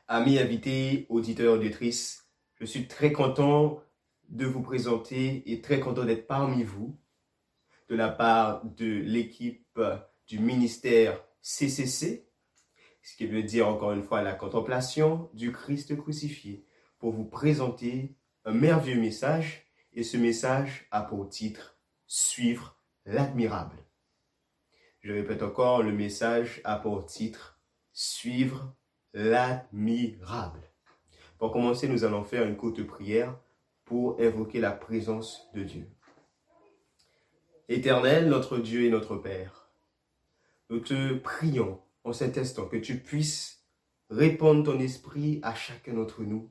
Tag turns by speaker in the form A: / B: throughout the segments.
A: Amis, invités, auditeurs, auditrices, je suis très content de vous présenter et très content d'être parmi vous de la part de l'équipe du ministère CCC, ce qui veut dire encore une fois la contemplation du Christ crucifié, pour vous présenter un merveilleux message, et ce message a pour titre « Suivre l'admirable ». Je répète encore, le message a pour titre « Suivre l'admirable ». Pour commencer, nous allons faire une courte prière pour invoquer la présence de Dieu. Éternel, notre Dieu et notre Père, nous te prions en cet instant que tu puisses répandre ton esprit à chacun d'entre nous,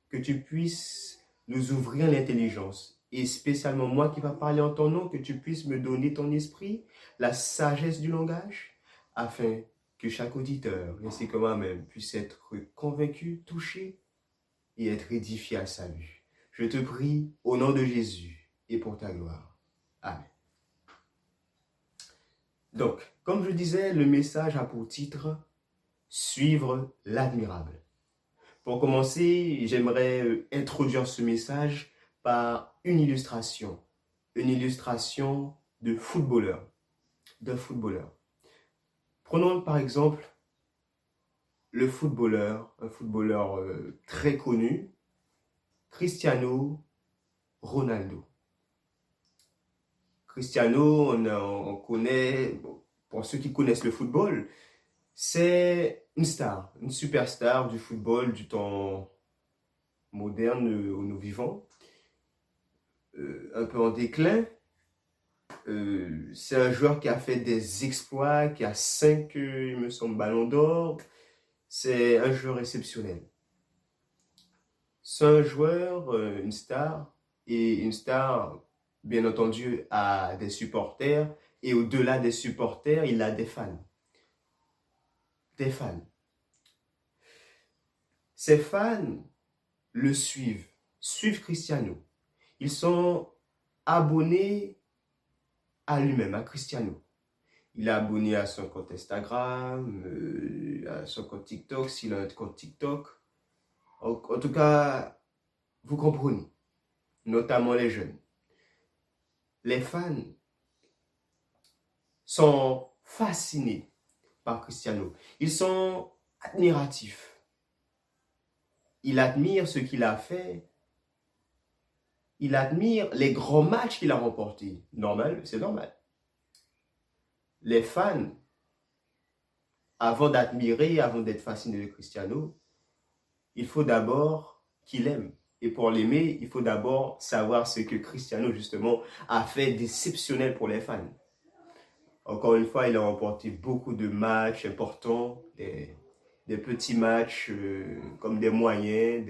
A: que tu puisses nous ouvrir l'intelligence, et spécialement moi qui va parler en ton nom, que tu puisses me donner ton esprit, la sagesse du langage, afin que chaque auditeur, ainsi que moi-même, puisse être convaincu, touché et être édifié à sa vue. Je te prie au nom de Jésus et pour ta gloire. Amen. Donc, comme je disais, le message a pour titre « Suivre l'admirable ». Pour commencer, j'aimerais introduire ce message par une illustration de footballeur, d'un footballeur. Prenons par exemple un footballeur très connu, Cristiano Ronaldo. Cristiano, on connaît, pour ceux qui connaissent le football, c'est une star, une superstar du football du temps moderne où nous vivons, un peu en déclin. C'est un joueur qui a fait des exploits, qui a 5, il me semble, ballons d'or. C'est un joueur exceptionnel. C'est un joueur, une star, et une star, bien entendu, a des supporters, et au-delà des supporters, il a des fans. Des fans. Ces fans le suivent Cristiano. Ils sont abonnés à lui-même, à Cristiano. Il est abonné à son compte Instagram, à son compte TikTok, s'il a un compte TikTok. En tout cas, vous comprenez, notamment les jeunes. Les fans sont fascinés par Cristiano. Ils sont admiratifs. Ils admirent ce qu'il a fait. Ils admirent les grands matchs qu'il a remportés. Normal, c'est normal. Les fans, avant d'admirer, avant d'être fascinés de Cristiano, il faut d'abord qu'il aime. Et pour l'aimer, il faut d'abord savoir ce que Cristiano, justement, a fait d'exceptionnel pour les fans. Encore une fois, il a remporté beaucoup de matchs importants, des petits matchs comme des moyens,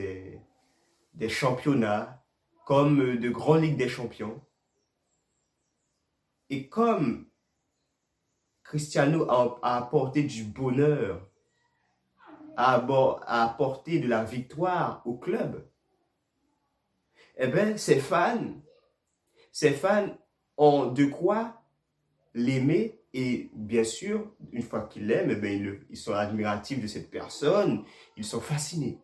A: des championnats, comme de grandes ligues des champions. Et comme Cristiano a apporté du bonheur, a apporté de la victoire au club, eh bien, ces fans ont de quoi l'aimer, et bien sûr, une fois qu'ils l'aiment, eh bien, ils sont admiratifs de cette personne, ils sont fascinés.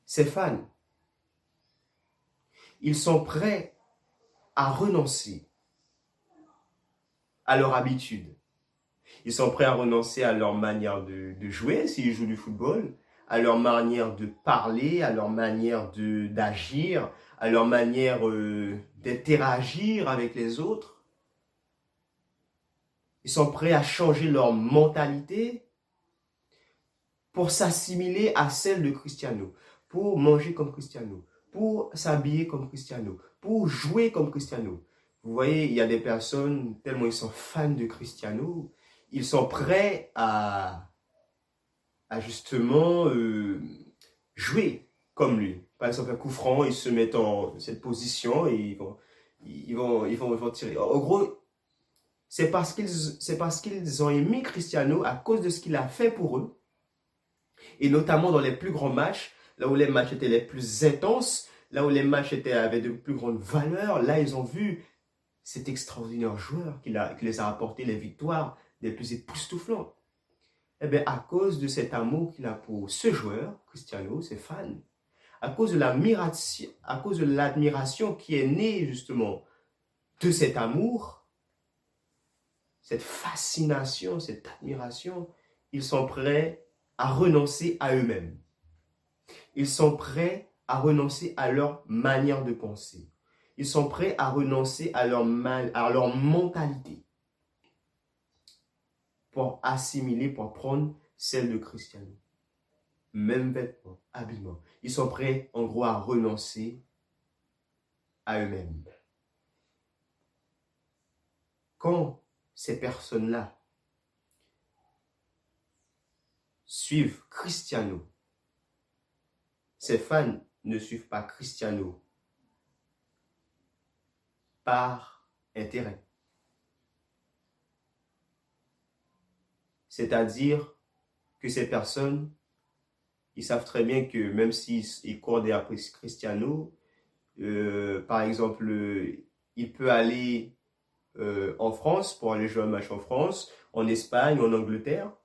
A: Ces fans, ils sont prêts à renoncer à leur habitude. Ils sont prêts à renoncer à leur manière de jouer, s'ils jouent du football, à leur manière de parler, à leur manière d'agir, à leur manière d'interagir avec les autres. Ils sont prêts à changer leur mentalité pour s'assimiler à celle de Cristiano, pour manger comme Cristiano, pour s'habiller comme Cristiano, pour jouer comme Cristiano. Vous voyez, il y a des personnes, tellement ils sont fans de Cristiano, ils sont prêts à justement jouer comme lui. Par exemple, un coup franc, ils se mettent en cette position et ils vont tirer. En gros, c'est parce qu'ils ont aimé Cristiano à cause de ce qu'il a fait pour eux. Et notamment dans les plus grands matchs, là où les matchs étaient les plus intenses, là où les matchs avaient de plus grandes valeurs, là ils ont vu cet extraordinaire joueur qui les a apporté les victoires les plus époustouflantes. Eh bien, à cause de cet amour qu'il a pour ce joueur, Cristiano, ses fans, à cause de l'admiration qui est née justement de cet amour, cette fascination, cette admiration, ils sont prêts à renoncer à eux-mêmes. Ils sont prêts à renoncer à leur manière de penser. Ils sont prêts à renoncer à leur mentalité pour assimiler, pour prendre celle de Cristiano. Même vêtements, habillement. Ils sont prêts, en gros, à renoncer à eux-mêmes. Quand ces personnes-là suivent Cristiano, ces fans ne suivent pas Cristiano par intérêt. C'est-à-dire que ces personnes, ils savent très bien que même s'ils courent après Cristiano, par exemple, il peut aller en France pour aller jouer un match en France, en Espagne, en Angleterre.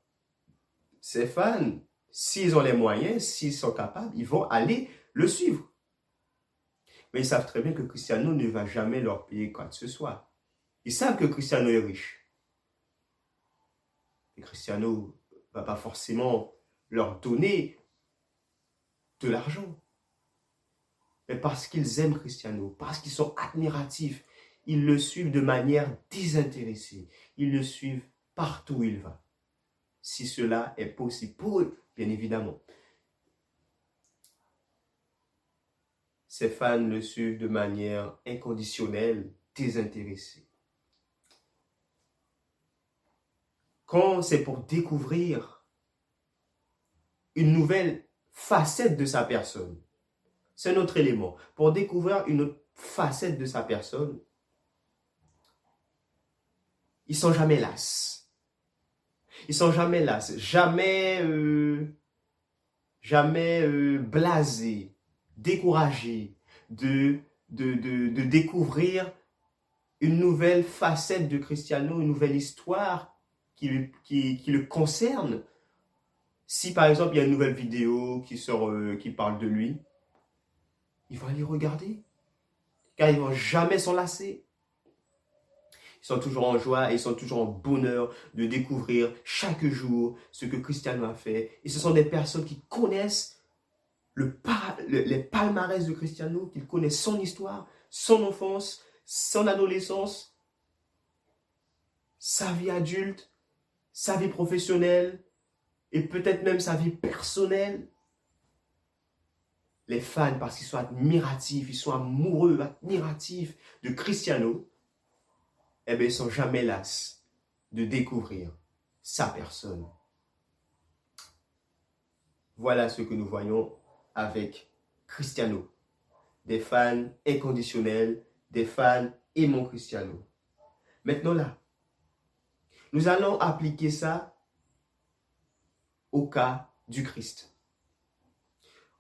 A: Ces fans, s'ils ont les moyens, s'ils sont capables, ils vont aller le suivre. Mais ils savent très bien que Cristiano ne va jamais leur payer quoi que ce soit. Ils savent que Cristiano est riche. Et Cristiano ne va pas forcément leur donner de l'argent. Mais parce qu'ils aiment Cristiano, parce qu'ils sont admiratifs, ils le suivent de manière désintéressée. Ils le suivent partout où il va. Si cela est possible pour eux, bien évidemment. Ces fans le suivent de manière inconditionnelle, désintéressée. Quand c'est pour découvrir une nouvelle facette de sa personne, c'est un autre élément. Pour découvrir une autre facette de sa personne, ils sont jamais las. Ils sont jamais las, jamais blasés, découragés de découvrir une nouvelle facette de Cristiano, une nouvelle histoire qui le concerne. Si par exemple il y a une nouvelle vidéo qui sort, qui parle de lui, ils vont aller regarder, car ils ne vont jamais s'en lasser. Ils sont toujours en joie et ils sont toujours en bonheur de découvrir chaque jour ce que Cristiano a fait. Et ce sont des personnes qui connaissent les palmarès de Cristiano, qui connaissent son histoire, son enfance, son adolescence, sa vie adulte, sa vie professionnelle et peut-être même sa vie personnelle. Les fans, parce qu'ils sont admiratifs, ils sont amoureux, admiratifs de Cristiano, eh bien, ils ne sont jamais las de découvrir sa personne. Voilà ce que nous voyons avec Cristiano. Des fans inconditionnels, des fans aimant Cristiano. Maintenant là, nous allons appliquer ça au cas du Christ.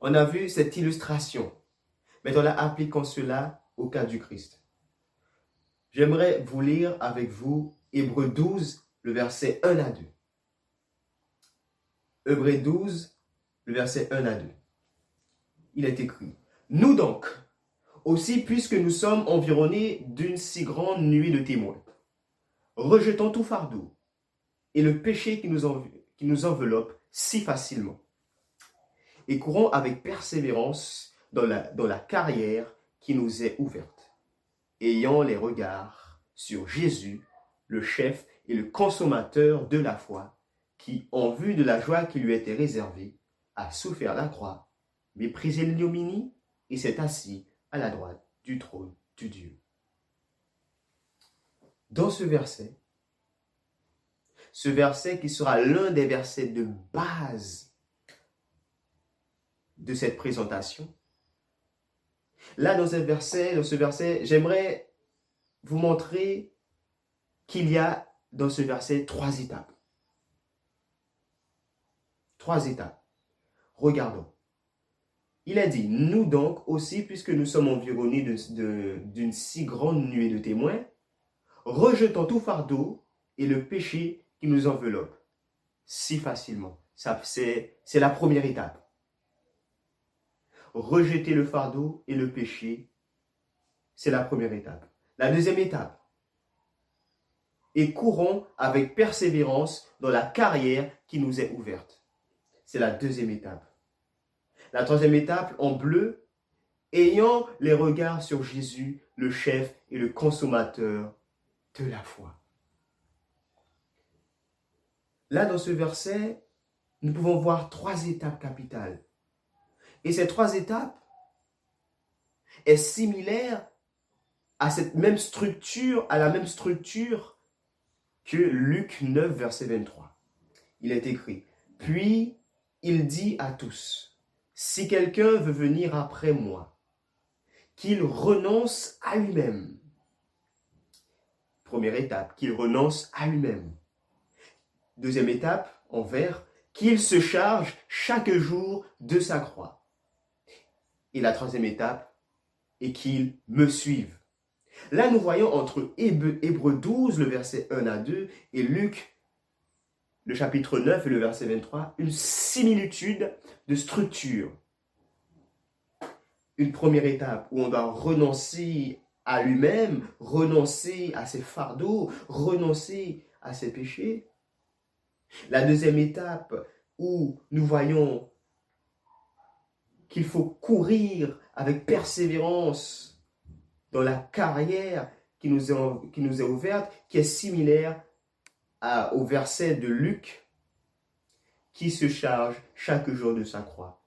A: On a vu cette illustration. Maintenant là, appliquons cela au cas du Christ. J'aimerais vous lire avec vous Hébreux 12, le verset 1 à 2. Hébreux 12, le verset 1 à 2. Il est écrit: Nous donc, aussi puisque nous sommes environnés d'une si grande nuée de témoins, rejetons tout fardeau et le péché qui nous enveloppe si facilement, et courons avec persévérance dans la carrière qui nous est ouverte, ayant les regards sur Jésus, le chef et le consommateur de la foi, qui, en vue de la joie qui lui était réservée, a souffert la croix, méprisé l'ignominie et s'est assis à la droite du trône de Dieu. Dans ce verset qui sera l'un des versets de base de cette présentation, là, dans ce verset, j'aimerais vous montrer qu'il y a dans ce verset 3 étapes. 3 étapes. Regardons. Il a dit: Nous donc aussi, puisque nous sommes environnés d'une si grande nuée de témoins, rejetons tout fardeau et le péché qui nous enveloppe, si facilement. C'est la première étape. Rejeter le fardeau et le péché, c'est la première étape. La deuxième étape, et courons avec persévérance dans la carrière qui nous est ouverte. C'est la deuxième étape. La troisième étape, en bleu, ayant les regards sur Jésus, le chef et le consommateur de la foi. Là, dans ce verset, nous pouvons voir 3 étapes capitales. Et ces 3 étapes est similaire à cette même structure, à la même structure que Luc 9, verset 23. Il est écrit, « Puis il dit à tous, si quelqu'un veut venir après moi, qu'il renonce à lui-même. » Première étape, qu'il renonce à lui-même. Deuxième étape, en vert, qu'il se charge chaque jour de sa croix. Et la troisième étape est qu'il me suive. Là, nous voyons entre Hébreux 12, le verset 1 à 2, et Luc, le chapitre 9 et le verset 23, une similitude de structure. Une première étape où on doit renoncer à lui-même, renoncer à ses fardeaux, renoncer à ses péchés. La deuxième étape où nous voyons qu'il faut courir avec persévérance dans la carrière qui nous est ouverte, qui est similaire au verset de Luc, qui se charge chaque jour de sa croix.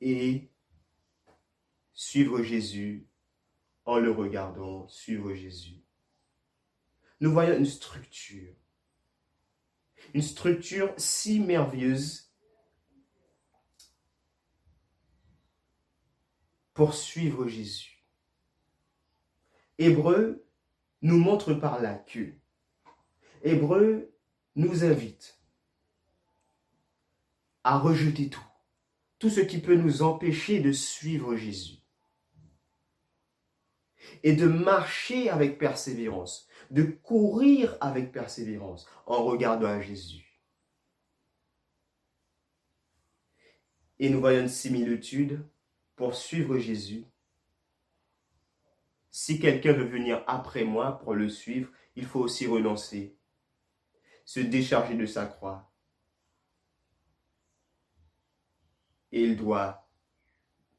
A: Et suivre Jésus en le regardant, suivre Jésus. Nous voyons une structure si merveilleuse pour suivre Jésus. Hébreux nous montre par là que Hébreux nous invite à rejeter tout ce qui peut nous empêcher de suivre Jésus et de marcher avec persévérance, de courir avec persévérance en regardant à Jésus. Et nous voyons une similitude pour suivre Jésus. Si quelqu'un veut venir après moi pour le suivre, il faut aussi renoncer, se décharger de sa croix. Et il doit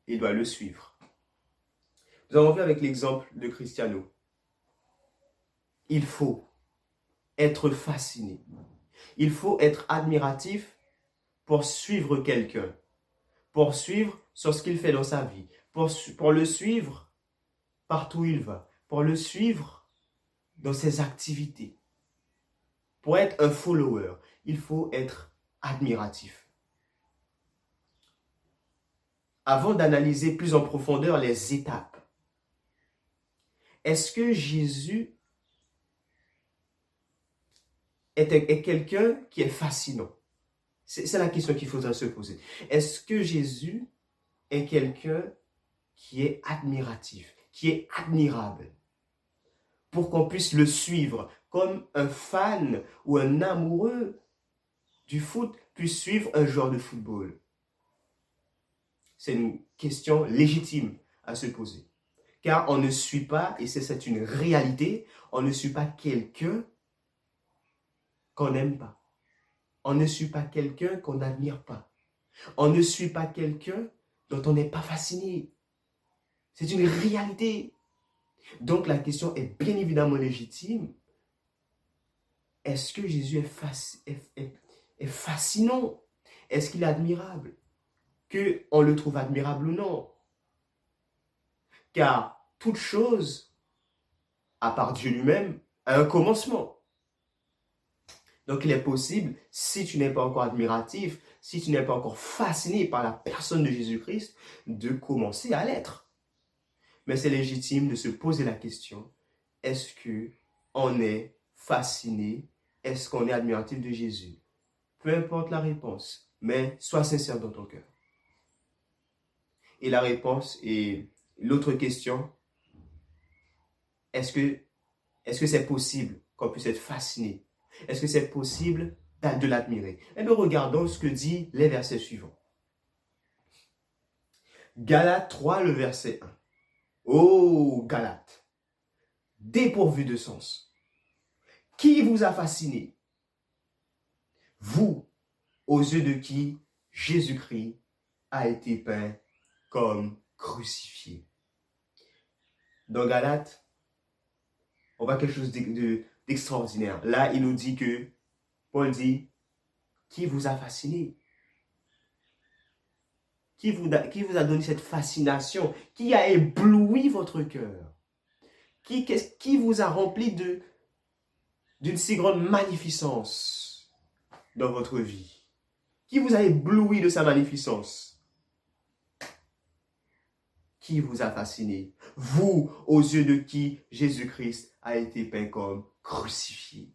A: le suivre. Nous avons vu avec l'exemple de Cristiano. Il faut être fasciné. Il faut être admiratif pour suivre quelqu'un, pour suivre sur ce qu'il fait dans sa vie, pour le suivre partout où il va, pour le suivre dans ses activités. Pour être un follower, il faut être admiratif. Avant d'analyser plus en profondeur les étapes, est-ce que Jésus est quelqu'un qui est fascinant? C'est la question qu'il faudra se poser. Est-ce que Jésus est quelqu'un qui est admiratif, qui est admirable, pour qu'on puisse le suivre comme un fan ou un amoureux du foot puisse suivre un joueur de football? C'est une question légitime à se poser. Car on ne suit pas, et c'est une réalité, on ne suit pas quelqu'un qu'on n'aime pas. On ne suit pas quelqu'un qu'on n'admire pas. On ne suit pas quelqu'un dont on n'est pas fasciné. C'est une réalité. Donc la question est bien évidemment légitime. Est-ce que Jésus est fascinant? Est-ce qu'il est admirable? Qu'on le trouve admirable ou non? Car toute chose, à part Dieu lui-même, a un commencement. Donc il est possible, si tu n'es pas encore admiratif, si tu n'es pas encore fasciné par la personne de Jésus-Christ, de commencer à l'être. Mais c'est légitime de se poser la question, est-ce qu'on est fasciné? Est-ce qu'on est admiratif de Jésus? Peu importe la réponse, mais sois sincère dans ton cœur. Et la réponse est l'autre question, est-ce que c'est possible qu'on puisse être fasciné? Est-ce que c'est possible de l'admirer. Et bien regardons ce que dit les versets suivants. Galates 3, le verset 1. Oh, Galates, dépourvu de sens. Qui vous a fasciné? Vous, aux yeux de qui Jésus-Christ a été peint comme crucifié. Dans Galates, on voit quelque chose d'extraordinaire. Là, il nous dit que, Paul dit, qui vous a fasciné? Qui vous a donné cette fascination? Qui a ébloui votre cœur? Qui vous a rempli d'une si grande magnificence dans votre vie? Qui vous a ébloui de sa magnificence? Qui vous a fasciné? Vous, aux yeux de qui Jésus-Christ a été peint comme crucifié.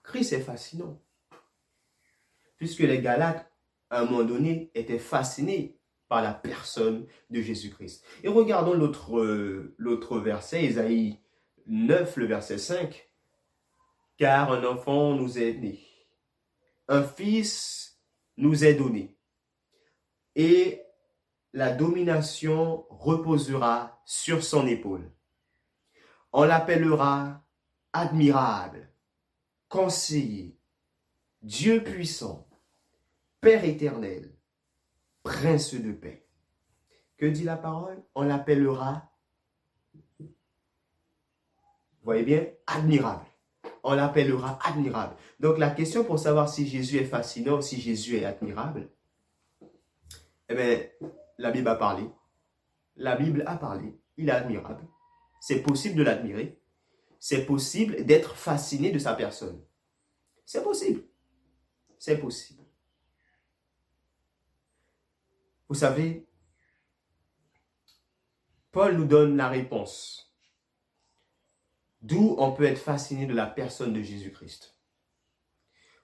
A: Christ est fascinant. Puisque les Galates, à un moment donné, étaient fascinés par la personne de Jésus-Christ. Et regardons l'autre verset, Ésaïe 9, le verset 5. Car un enfant nous est né, un fils nous est donné, et la domination reposera sur son épaule. On l'appellera admirable, conseiller, Dieu puissant, Père éternel, Prince de paix. Que dit la parole? On l'appellera, vous voyez bien, admirable. On l'appellera admirable. Donc la question pour savoir si Jésus est fascinant, si Jésus est admirable, eh bien, la Bible a parlé. La Bible a parlé. Il est admirable. C'est possible de l'admirer. C'est possible d'être fasciné de sa personne. C'est possible. C'est possible. Vous savez, Paul nous donne la réponse. D'où on peut être fasciné de la personne de Jésus-Christ.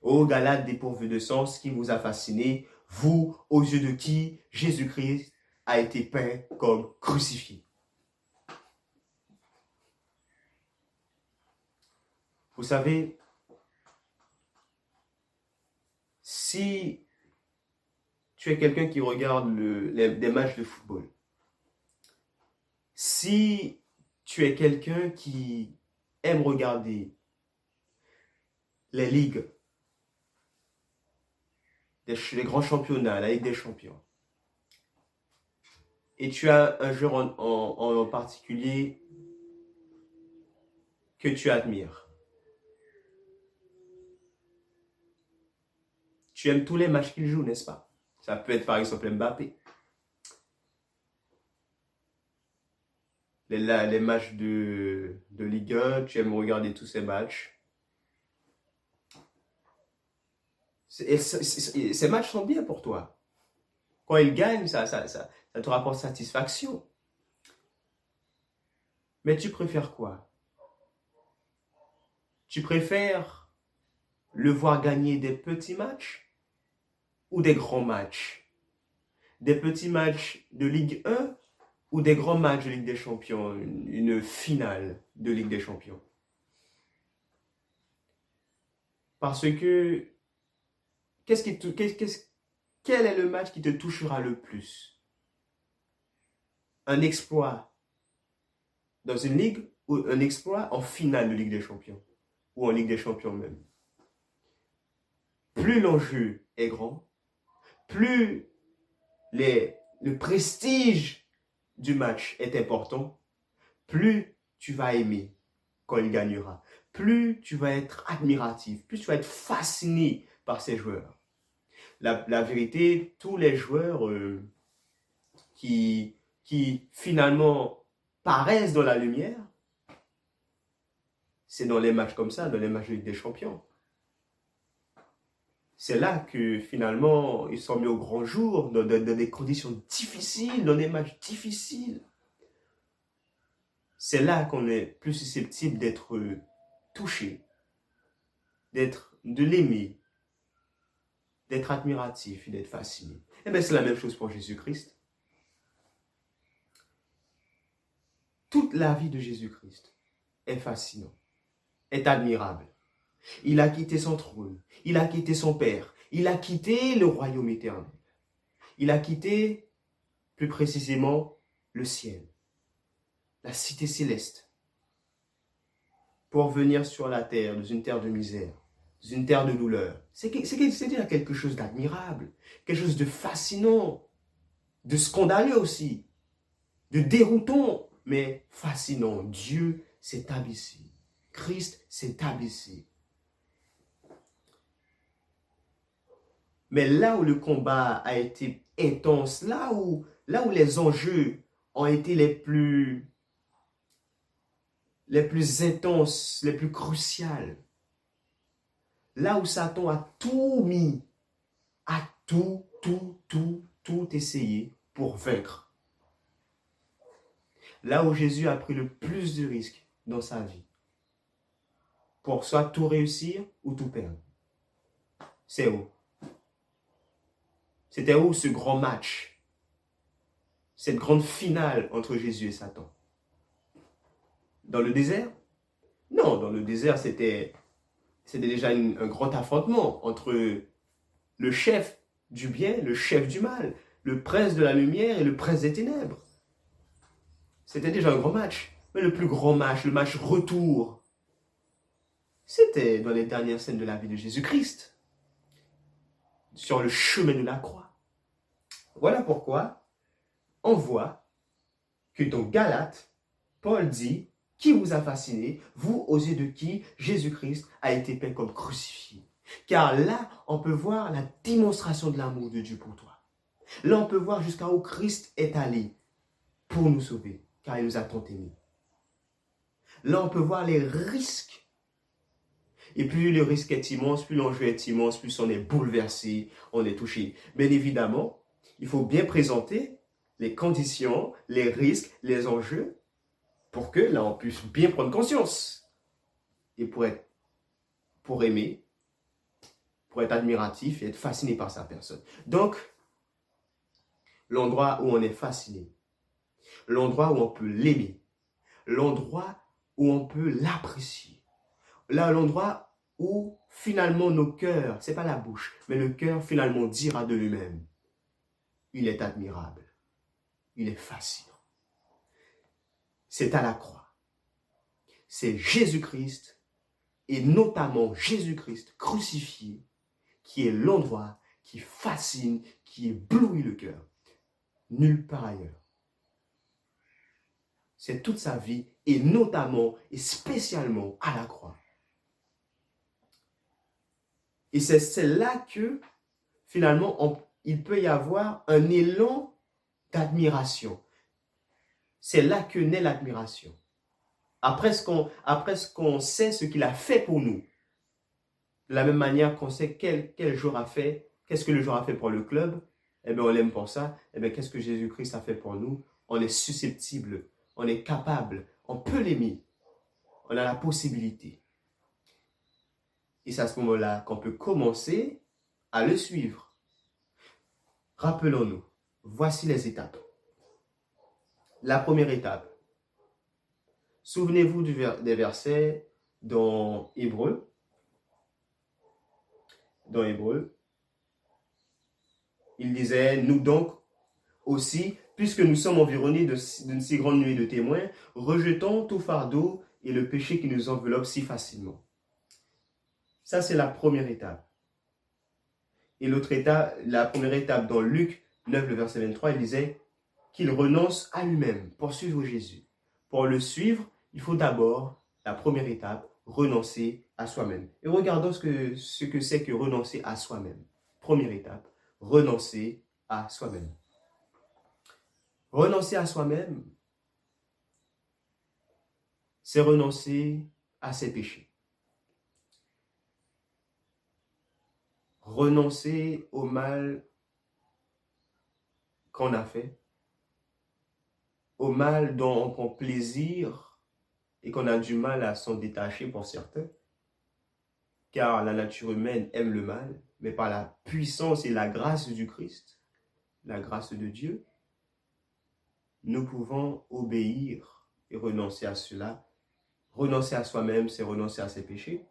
A: Ô Galates dépourvus de sens, qui vous a fasciné, vous, aux yeux de qui Jésus-Christ a été peint comme crucifié. Vous savez, si tu es quelqu'un qui regarde des matchs de football, si tu es quelqu'un qui aime regarder les ligues, les grands championnats, la Ligue des Champions, et tu as un joueur en particulier que tu admires, tu aimes tous les matchs qu'il joue, n'est-ce pas? Ça peut être par exemple Mbappé. Les matchs de Ligue 1, tu aimes regarder tous ces matchs. Ces matchs sont bien pour toi. Quand ils gagnent, ça te rapporte satisfaction. Mais tu préfères quoi? Tu préfères le voir gagner des petits matchs ou des grands matchs? Des petits matchs de Ligue 1 ou des grands matchs de Ligue des Champions, une finale de Ligue des Champions? Parce que, quel est le match qui te touchera le plus? Un exploit dans une ligue ou un exploit en finale de Ligue des Champions? Ou en Ligue des Champions même? Plus l'enjeu est grand, plus le prestige du match est important, plus tu vas aimer quand il gagnera, plus tu vas être admiratif, plus tu vas être fasciné par ces joueurs. La vérité, tous les joueurs qui finalement paraissent dans la lumière, c'est dans les matchs comme ça, dans les matchs de Ligue des Champions. C'est là que finalement, ils sont mis au grand jour, dans des conditions difficiles, dans des matchs difficiles. C'est là qu'on est plus susceptible d'être touché, de l'aimer, d'être admiratif, d'être fasciné. Et bien c'est la même chose pour Jésus-Christ. Toute la vie de Jésus-Christ est fascinante, est admirable. Il a quitté son trône. Il a quitté son Père. Il a quitté le royaume éternel. Il a quitté, plus précisément, le ciel, la cité céleste, pour venir sur la terre, dans une terre de misère, dans une terre de douleur. C'est déjà quelque chose d'admirable, quelque chose de fascinant, de scandaleux aussi, de déroutant, mais fascinant. Dieu s'est abaissé. Christ s'est abaissé. Mais là où le combat a été intense, là où les enjeux ont été les plus intenses, les plus cruciales, là où Satan a tout mis, a tout essayé pour vaincre. Là où Jésus a pris le plus de risques dans sa vie, pour soit tout réussir ou tout perdre. C'est où? C'était où ce grand match? Cette grande finale entre Jésus et Satan? Dans le désert? Non, dans le désert, c'était déjà un grand affrontement entre le chef du bien, le chef du mal, le prince de la lumière et le prince des ténèbres. C'était déjà un grand match. Mais le plus grand match, le match retour, c'était dans les dernières scènes de la vie de Jésus-Christ, sur le chemin de la croix. Voilà pourquoi on voit que dans Galates, Paul dit: qui vous a fasciné, vous aux yeux de qui Jésus-Christ a été peint comme crucifié. Car là, on peut voir la démonstration de l'amour de Dieu pour toi. Là, on peut voir jusqu'à où Christ est allé pour nous sauver, car il nous a tant aimés. Là, on peut voir les risques. Et plus le risque est immense, plus l'enjeu est immense, plus on est bouleversé, on est touché. Bien évidemment, il faut bien présenter les conditions, les risques, les enjeux, pour que là, on puisse bien prendre conscience. Et pour aimer, pour être admiratif et être fasciné par sa personne. Donc, l'endroit où on est fasciné, l'endroit où on peut l'aimer, l'endroit où on peut l'apprécier, là, l'endroit où finalement nos cœurs, c'est pas la bouche, mais le cœur finalement dira de lui-même: il est admirable, il est fascinant. C'est à la croix. C'est Jésus-Christ, et notamment Jésus-Christ crucifié, qui est l'endroit qui fascine, qui éblouit le cœur. Nulle part ailleurs. C'est toute sa vie, et notamment et spécialement à la croix. Et c'est là que, finalement, il peut y avoir un élan d'admiration. C'est là que naît l'admiration. Après ce qu'on sait ce qu'il a fait pour nous, de la même manière qu'on sait quel jour a fait, qu'est-ce que le jour a fait pour le club, eh bien on l'aime pour ça, eh bien qu'est-ce que Jésus-Christ a fait pour nous? On est susceptible, on est capable, on peut l'aimer, on a la possibilité. Et c'est à ce moment-là qu'on peut commencer à le suivre. Rappelons-nous, voici les étapes. La première étape. Souvenez-vous des versets dans Hébreux. Dans Hébreux, il disait: nous donc aussi, puisque nous sommes environnés d'une si grande nuée de témoins, rejetons tout fardeau et le péché qui nous enveloppe si facilement. Ça, c'est la première étape. Et l'autre étape, la première étape dans Luc 9, le verset 23, il disait qu'il renonce à lui-même pour suivre Jésus. Pour le suivre, il faut d'abord, la première étape, renoncer à soi-même. Et regardons ce que c'est que renoncer à soi-même. Première étape, renoncer à soi-même. Renoncer à soi-même, c'est renoncer à ses péchés. Renoncer au mal qu'on a fait, au mal dont on prend plaisir et qu'on a du mal à s'en détacher pour certains, car la nature humaine aime le mal, mais par la puissance et la grâce du Christ, la grâce de Dieu, nous pouvons obéir et renoncer à cela. Renoncer à soi-même, c'est renoncer à ses péchés.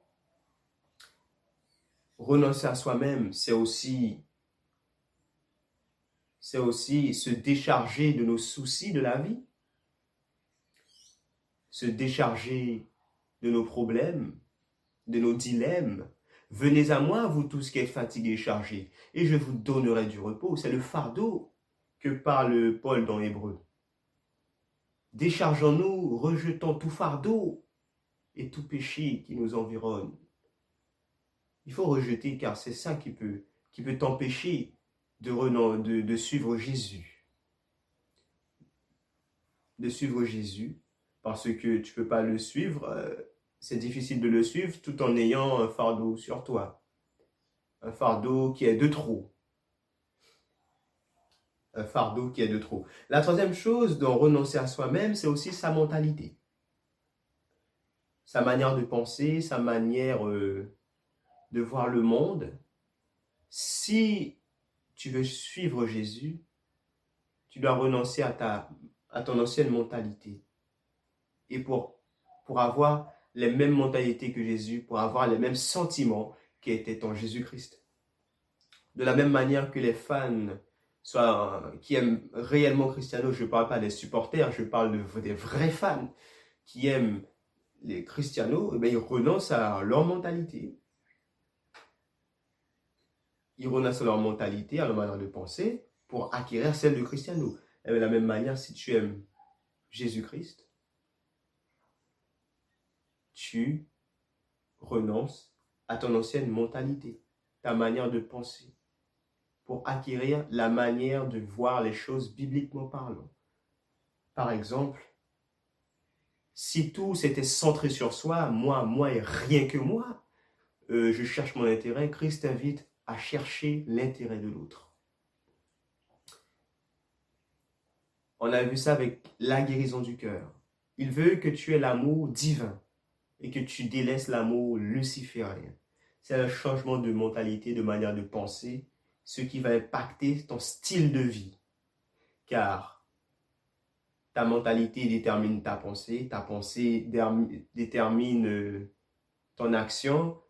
A: Renoncer à soi-même, c'est aussi se décharger de nos soucis de la vie, se décharger de nos problèmes, de nos dilemmes. Venez à moi, vous tous qui êtes fatigués et chargés, et je vous donnerai du repos. C'est le fardeau que parle Paul dans Hébreu. Déchargeons-nous, rejetons tout fardeau et tout péché qui nous environne. Il faut rejeter car c'est ça qui peut t'empêcher de suivre Jésus. De suivre Jésus, parce que tu ne peux pas le suivre, c'est difficile de le suivre tout en ayant un fardeau sur toi. Un fardeau qui est de trop. Un fardeau qui est de trop. La troisième chose dont renoncer à soi-même, c'est aussi sa mentalité. Sa manière de penser, sa manière de voir le monde. Si tu veux suivre Jésus, tu dois renoncer à ton ancienne mentalité. Et pour avoir les mêmes mentalités que Jésus, pour avoir les mêmes sentiments qui étaient en Jésus-Christ. De la même manière que les fans qui aiment réellement Cristiano, je ne parle pas des supporters, je parle des vrais fans qui aiment les Cristiano, ils renoncent à leur mentalité. Ils renoncent à leur mentalité, à leur manière de penser, pour acquérir celle de Cristiano. Et de la même manière, si tu aimes Jésus-Christ, tu renonces à ton ancienne mentalité, ta manière de penser, pour acquérir la manière de voir les choses bibliquement parlant. Par exemple, si tout s'était centré sur soi, moi et rien que moi, je cherche mon intérêt, Christ t'invite à chercher l'intérêt de l'autre. On a vu ça avec la guérison du cœur. Il veut que tu aies l'amour divin et que tu délaisses l'amour luciférien. C'est un changement de mentalité, de manière de penser, ce qui va impacter ton style de vie. Car ta mentalité détermine ta pensée détermine ton action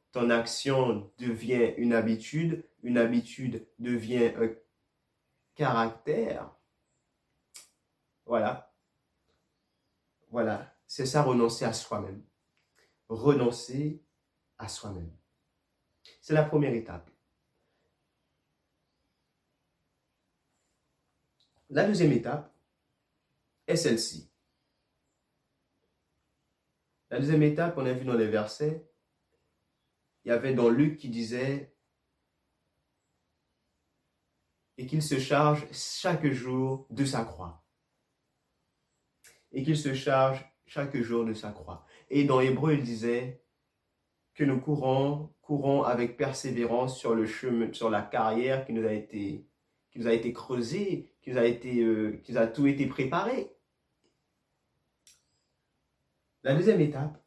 A: devient une habitude devient un caractère. Voilà, c'est ça, renoncer à soi-même. Renoncer à soi-même. C'est la première étape. La deuxième étape est celle-ci. La deuxième étape, on a vu dans les versets, il y avait dans Luc qui disait et qu'il se charge chaque jour de sa croix. Et qu'il se charge chaque jour de sa croix. Et dans Hébreu, il disait que nous courons avec persévérance sur le chemin, sur la carrière qui nous a été creusée, qui nous a tout été préparé. La deuxième étape,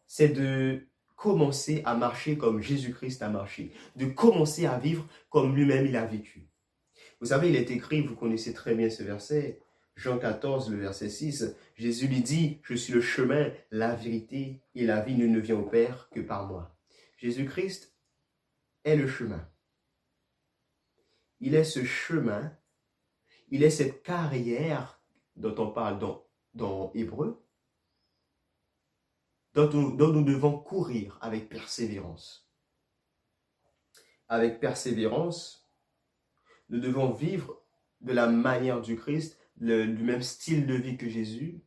A: c'est de commencer à marcher comme Jésus-Christ a marché, de commencer à vivre comme lui-même il a vécu. Vous savez, il est écrit, vous connaissez très bien ce verset, Jean 14, le verset 6, Jésus lui dit, je suis le chemin, la vérité et la vie, nul ne vient au Père que par moi. Jésus-Christ est le chemin. Il est ce chemin, il est cette carrière dont on parle dans Hébreu, dont nous devons courir avec persévérance. Avec persévérance, nous devons vivre de la manière du Christ, du même style de vie que Jésus,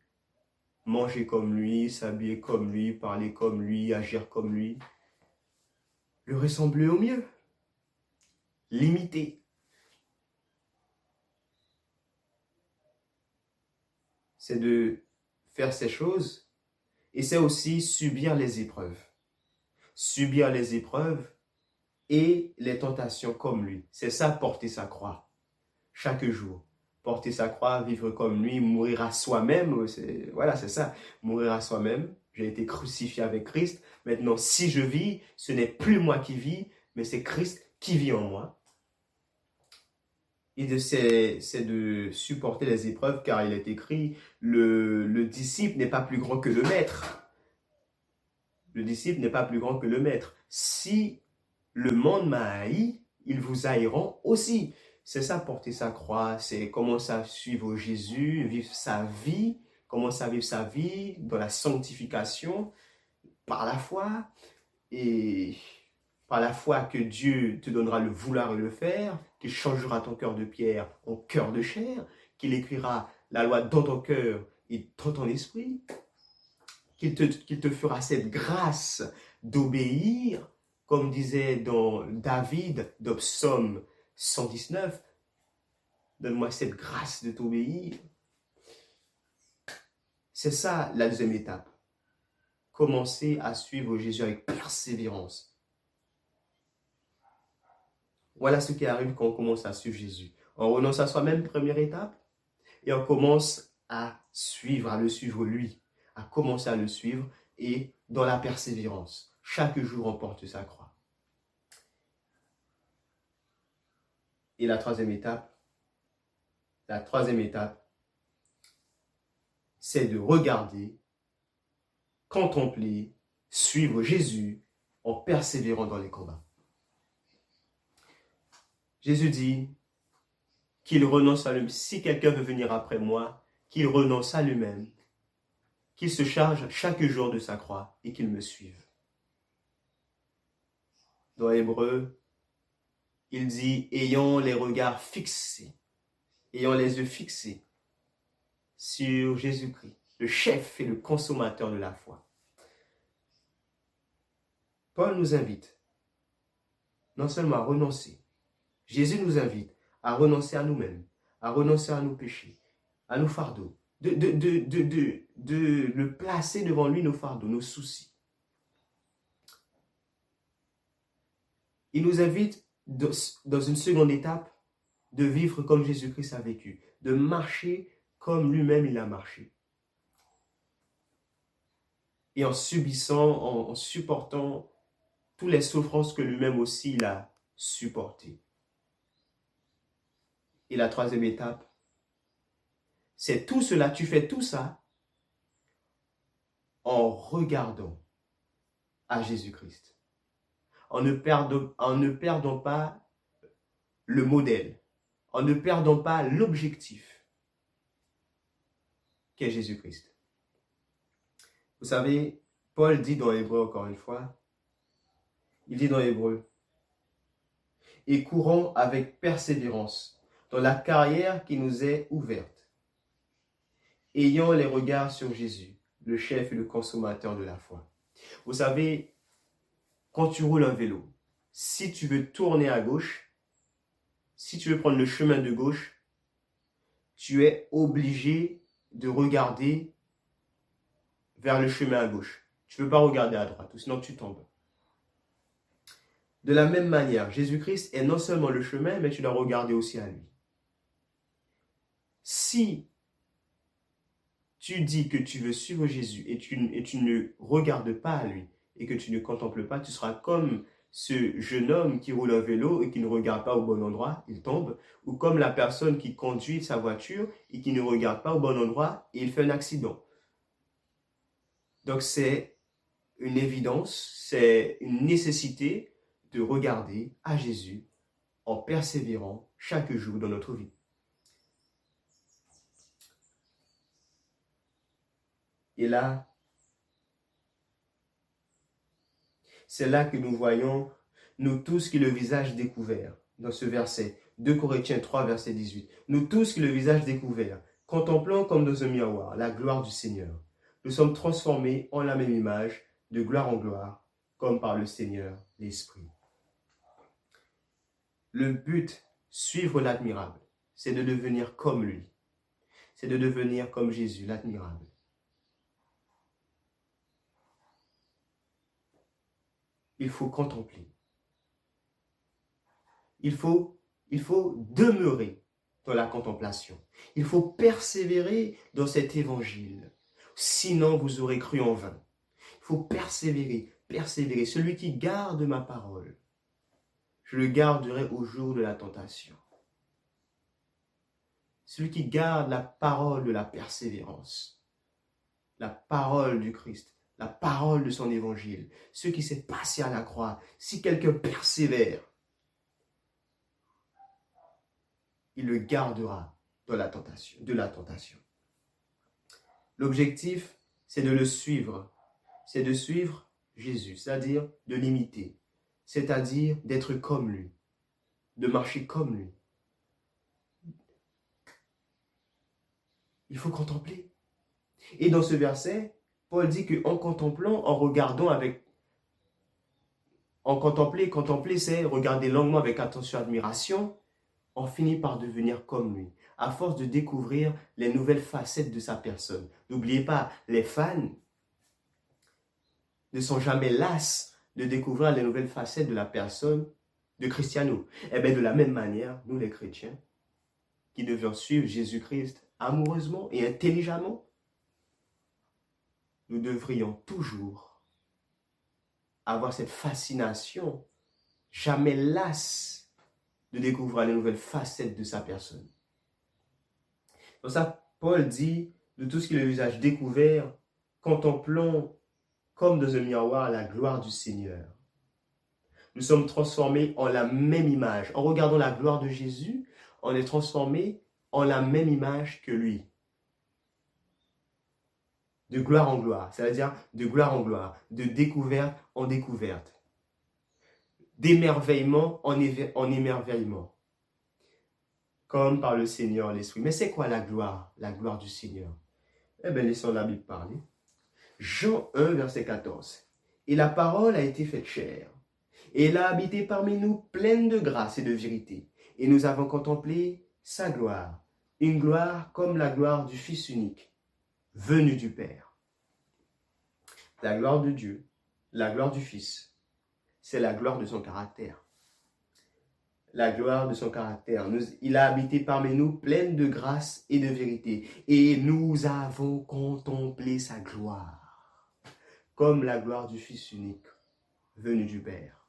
A: manger comme lui, s'habiller comme lui, parler comme lui, agir comme lui, le ressembler au mieux, l'imiter. C'est de faire ces choses et c'est aussi subir les épreuves. Subir les épreuves et les tentations comme lui. C'est ça, porter sa croix chaque jour. Porter sa croix, vivre comme lui, mourir à soi-même. Voilà, c'est ça, mourir à soi-même. J'ai été crucifié avec Christ. Maintenant, si je vis, ce n'est plus moi qui vis, mais c'est Christ qui vit en moi. Et c'est de supporter les épreuves, car il est écrit, le disciple n'est pas plus grand que le maître. Le disciple n'est pas plus grand que le maître. Si le monde m'a haï, ils vous haïront aussi. C'est ça, porter sa croix, c'est commencer à suivre Jésus, vivre sa vie, commencer à vivre sa vie dans la sanctification, par la foi, et par la foi que Dieu te donnera le vouloir et le faire, qu'il changera ton cœur de pierre en cœur de chair, qu'il écrira la loi dans ton cœur et dans ton esprit, qu'il te fera cette grâce d'obéir, comme disait dans David, dans Psaume 119, donne-moi cette grâce de t'obéir. C'est ça la deuxième étape. Commencer à suivre Jésus avec persévérance. Voilà ce qui arrive quand on commence à suivre Jésus. On renonce à soi-même, première étape, et on commence à le suivre lui, à commencer à le suivre, et dans la persévérance. Chaque jour, on porte sa croix. Et la troisième étape, c'est de regarder, contempler, suivre Jésus en persévérant dans les combats. Jésus dit qu'il renonce à lui-même. Si quelqu'un veut venir après moi, qu'il renonce à lui-même, qu'il se charge chaque jour de sa croix et qu'il me suive. Dans Hébreu, il dit « ayant les regards fixés, ayant les yeux fixés sur Jésus-Christ, le chef et le consommateur de la foi. » Paul nous invite non seulement à renoncer, Jésus nous invite à renoncer à nous-mêmes, à renoncer à nos péchés, à nos fardeaux, de le placer devant lui, nos fardeaux, nos soucis. Il nous invite dans une seconde étape de vivre comme Jésus-Christ a vécu, de marcher comme lui-même il a marché. Et en subissant, en supportant toutes les souffrances que lui-même aussi il a supportées. Et la troisième étape, c'est tout cela, tu fais tout ça en regardant à Jésus-Christ. En ne perdant pas le modèle, en ne perdant pas l'objectif qu'est Jésus-Christ. Vous savez, Paul dit dans Hébreu encore une fois, il dit dans Hébreu, « Et courons avec persévérance dans la carrière qui nous est ouverte, ayant les regards sur Jésus, le chef et le consommateur de la foi. » Vous savez, quand tu roules un vélo, si tu veux tourner à gauche, si tu veux prendre le chemin de gauche, tu es obligé de regarder vers le chemin à gauche. Tu ne peux pas regarder à droite, sinon tu tombes. De la même manière, Jésus-Christ est non seulement le chemin, mais tu dois regarder aussi à lui. Si tu dis que tu veux suivre Jésus et tu ne regardes pas à lui et que tu ne contemples pas, tu seras comme ce jeune homme qui roule un vélo et qui ne regarde pas au bon endroit, il tombe, ou comme la personne qui conduit sa voiture et qui ne regarde pas au bon endroit et il fait un accident. Donc c'est une évidence, c'est une nécessité de regarder à Jésus en persévérant chaque jour dans notre vie. Et là, c'est là que nous voyons, nous tous qui le visage découvert, dans ce verset, 2 Corinthiens 3, verset 18. Nous tous qui le visage découvert, contemplant comme dans un miroir la gloire du Seigneur, nous sommes transformés en la même image, de gloire en gloire, comme par le Seigneur l'Esprit. Le but, suivre l'admirable, c'est de devenir comme lui. C'est de devenir comme Jésus, l'admirable. Il faut contempler. Il faut demeurer dans la contemplation. Il faut persévérer dans cet évangile. Sinon, vous aurez cru en vain. Il faut persévérer, persévérer. Celui qui garde ma parole, je le garderai au jour de la tentation. Celui qui garde la parole de la persévérance, la parole du Christ, la parole de son évangile, ce qui s'est passé à la croix, si quelqu'un persévère, il le gardera de la tentation. L'objectif, c'est de le suivre. C'est de suivre Jésus, c'est-à-dire de l'imiter, c'est-à-dire d'être comme lui, de marcher comme lui. Il faut contempler. Et dans ce verset, Paul dit qu'en contemplant, en regardant contempler, c'est regarder longuement avec attention et admiration, on finit par devenir comme lui, à force de découvrir les nouvelles facettes de sa personne. N'oubliez pas, les fans ne sont jamais las de découvrir les nouvelles facettes de la personne de Cristiano. Et bien de la même manière, nous les chrétiens, qui devions suivre Jésus-Christ amoureusement et intelligemment, nous devrions toujours avoir cette fascination, jamais lasse de découvrir les nouvelles facettes de sa personne. Pour ça, Paul dit, de tout ce qui est le visage découvert, contemplons comme dans un miroir la gloire du Seigneur. Nous sommes transformés en la même image. En regardant la gloire de Jésus, on est transformé en la même image que lui. De gloire en gloire, c'est-à-dire de gloire en gloire, de découverte en découverte, d'émerveillement en émerveillement, comme par le Seigneur l'Esprit. Mais c'est quoi la gloire du Seigneur? Eh bien, laissons la Bible parler. Jean 1, verset 14. Et la parole a été faite chair, et elle a habité parmi nous pleine de grâce et de vérité. Et nous avons contemplé sa gloire, une gloire comme la gloire du Fils unique, venu du Père. La gloire de Dieu, la gloire du Fils, c'est la gloire de son caractère. La gloire de son caractère. Il a habité parmi nous pleine de grâce et de vérité. Et nous avons contemplé sa gloire, comme la gloire du Fils unique, venu du Père.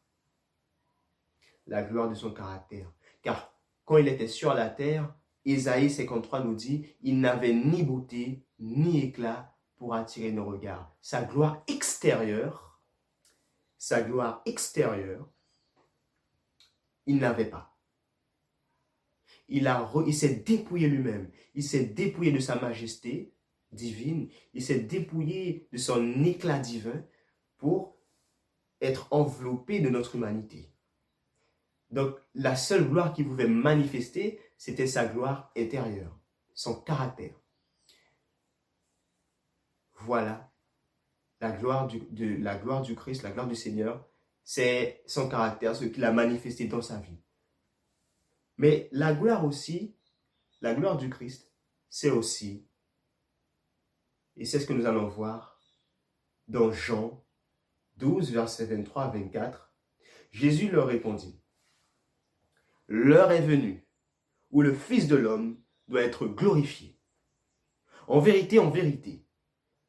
A: La gloire de son caractère. Car quand il était sur la terre, Ésaïe 53 nous dit, il n'avait ni beauté, ni éclat pour attirer nos regards. Sa gloire extérieure, il n'avait pas. Il s'est dépouillé lui-même. Il s'est dépouillé de sa majesté divine. Il s'est dépouillé de son éclat divin pour être enveloppé de notre humanité. Donc, la seule gloire qu'il pouvait manifester, c'était sa gloire intérieure, son caractère. Voilà, la gloire du Christ, la gloire du Seigneur, c'est son caractère, ce qu'il a manifesté dans sa vie. Mais la gloire aussi, la gloire du Christ, c'est aussi, et c'est ce que nous allons voir dans Jean 12, versets 23 à 24, Jésus leur répondit, « L'heure est venue où le Fils de l'homme doit être glorifié. En vérité,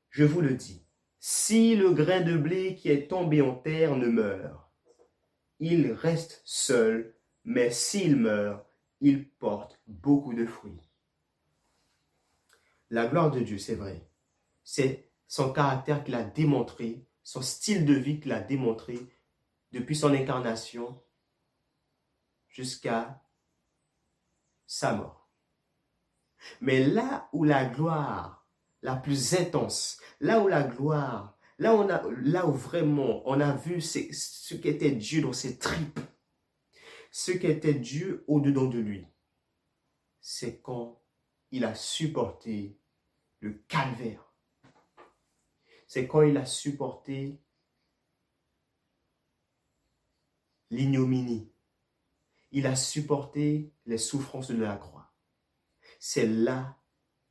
A: je vous le dis, si le grain de blé qui est tombé en terre ne meurt, il reste seul, mais s'il meurt, il porte beaucoup de fruits. » La gloire de Dieu, c'est vrai, c'est son caractère qu'il a démontré, son style de vie qu'il a démontré depuis son incarnation jusqu'à sa mort. Mais là où la gloire la plus intense, là où vraiment on a vu ce qu'était Dieu dans ses tripes, ce qu'était Dieu au-dedans de lui, c'est quand il a supporté le calvaire. C'est quand il a supporté l'ignominie. Il a supporté les souffrances de la croix. C'est là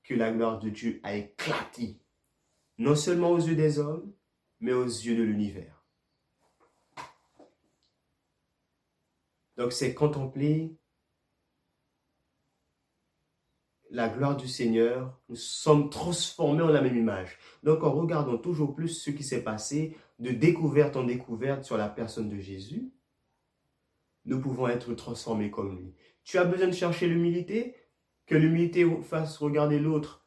A: que la gloire de Dieu a éclaté, non seulement aux yeux des hommes, mais aux yeux de l'univers. Donc c'est contempler la gloire du Seigneur, nous sommes transformés en la même image. Donc en regardant toujours plus ce qui s'est passé, de découverte en découverte sur la personne de Jésus, nous pouvons être transformés comme lui. Tu as besoin de chercher l'humilité, que l'humilité vous fasse regarder l'autre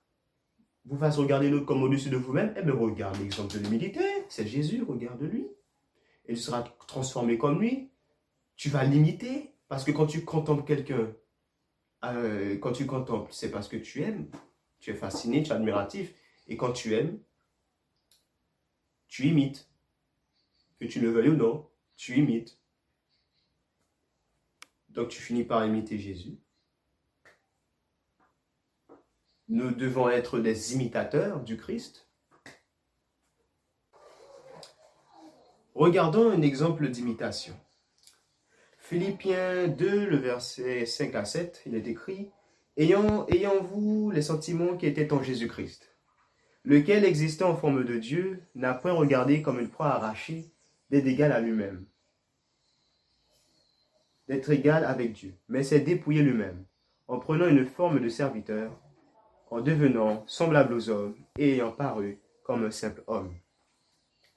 A: comme au-dessus de vous-même, eh bien regarde l'exemple de l'humilité. c'est Jésus, regarde-lui. Et tu seras transformé comme lui. Tu vas l'imiter. Parce que quand tu contemples quelqu'un, quand tu contemples, c'est parce que tu aimes. Tu es fasciné, tu es admiratif. Et quand tu aimes, tu imites. Que tu le veuilles ou non, tu imites. Donc tu finis par imiter Jésus. Nous devons être des imitateurs du Christ. Regardons un exemple d'imitation. Philippiens 2, le verset 5 à 7, il est écrit « Ayant vous les sentiments qui étaient en Jésus-Christ, lequel, existant en forme de Dieu, n'a point regardé comme une proie arrachée d'être égal à lui-même, d'être égal avec Dieu, mais s'est dépouillé lui-même, en prenant une forme de serviteur, en devenant semblable aux hommes et ayant paru comme un simple homme. »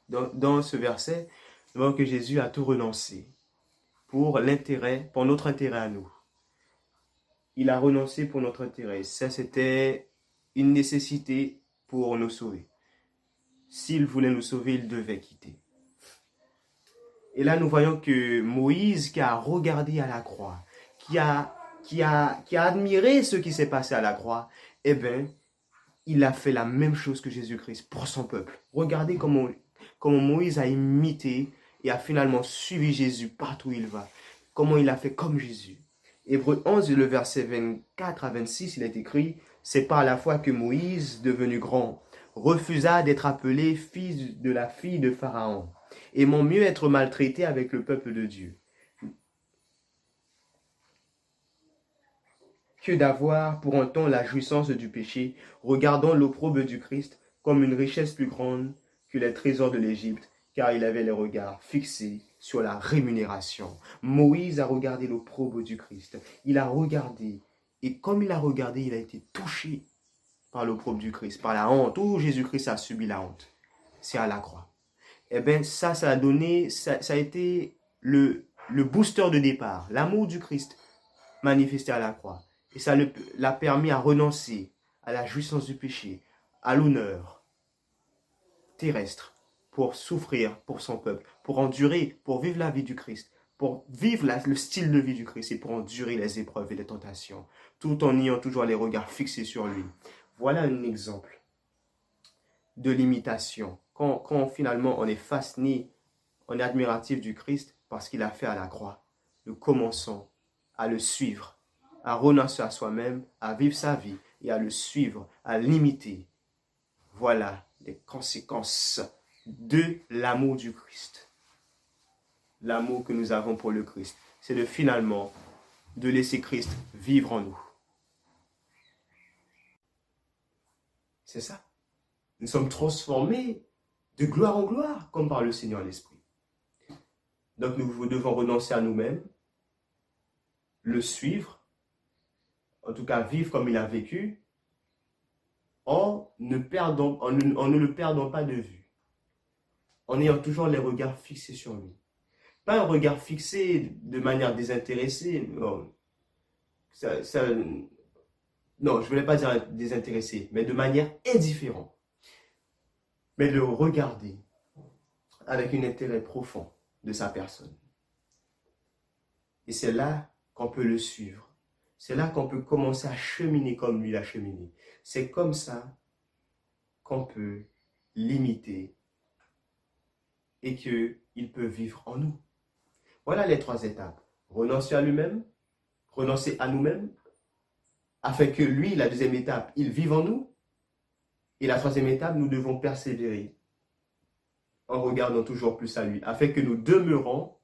A: Dans ce verset, nous voyons que Jésus a tout renoncé pour notre intérêt à nous. Il a renoncé pour notre intérêt. Ça, c'était une nécessité pour nous sauver. S'il voulait nous sauver, il devait quitter. Et là, nous voyons que Moïse, qui a regardé à la croix, qui a admiré ce qui s'est passé à la croix, eh bien, il a fait la même chose que Jésus-Christ pour son peuple. Regardez comment Moïse a imité et a finalement suivi Jésus partout où il va. Comment il a fait comme Jésus. Hébreux 11, le verset 24 à 26, il est écrit « C'est par la foi que Moïse, devenu grand, refusa d'être appelé fils de la fille de Pharaon, aimant mieux être maltraité avec le peuple de Dieu, que d'avoir pour un temps la jouissance du péché, regardant l'opprobre du Christ comme une richesse plus grande que les trésors de l'Égypte, car il avait les regards fixés sur la rémunération. » Moïse a regardé l'opprobre du Christ. Il a regardé, et comme il a regardé, il a été touché par l'opprobre du Christ, par la honte, où Jésus-Christ a subi la honte. C'est à la croix. Eh bien, ça a été le booster de départ, l'amour du Christ manifesté à la croix. Et ça l'a permis à renoncer à la jouissance du péché, à l'honneur terrestre, pour souffrir pour son peuple, pour endurer, pour vivre la vie du Christ, pour vivre le style de vie du Christ et pour endurer les épreuves et les tentations, tout en ayant toujours les regards fixés sur lui. Voilà un exemple de l'imitation. Quand finalement on est fasciné, on est admiratif du Christ parce qu'il a fait à la croix, nous commençons à le suivre, à renoncer à soi-même, à vivre sa vie et à le suivre, à l'imiter. Voilà les conséquences de l'amour du Christ. L'amour que nous avons pour le Christ, c'est finalement de laisser Christ vivre en nous. C'est ça. Nous sommes transformés de gloire en gloire, comme par le Seigneur l'Esprit. Donc nous devons renoncer à nous-mêmes, le suivre, en tout cas vivre comme il a vécu, en ne le perdant pas de vue, en ayant toujours les regards fixés sur lui. Pas un regard fixé de manière désintéressée, non, non, je ne voulais pas dire désintéressé, mais de manière indifférente. Mais le regarder avec un intérêt profond de sa personne. Et c'est là qu'on peut le suivre. C'est là qu'on peut commencer à cheminer comme lui l'a cheminé. C'est comme ça qu'on peut l'imiter et qu'il peut vivre en nous. Voilà les 3 étapes. Renoncer à lui-même, renoncer à nous-mêmes, afin que lui, la 2e étape, il vive en nous. Et la 3e étape, nous devons persévérer en regardant toujours plus à lui, afin que nous demeurons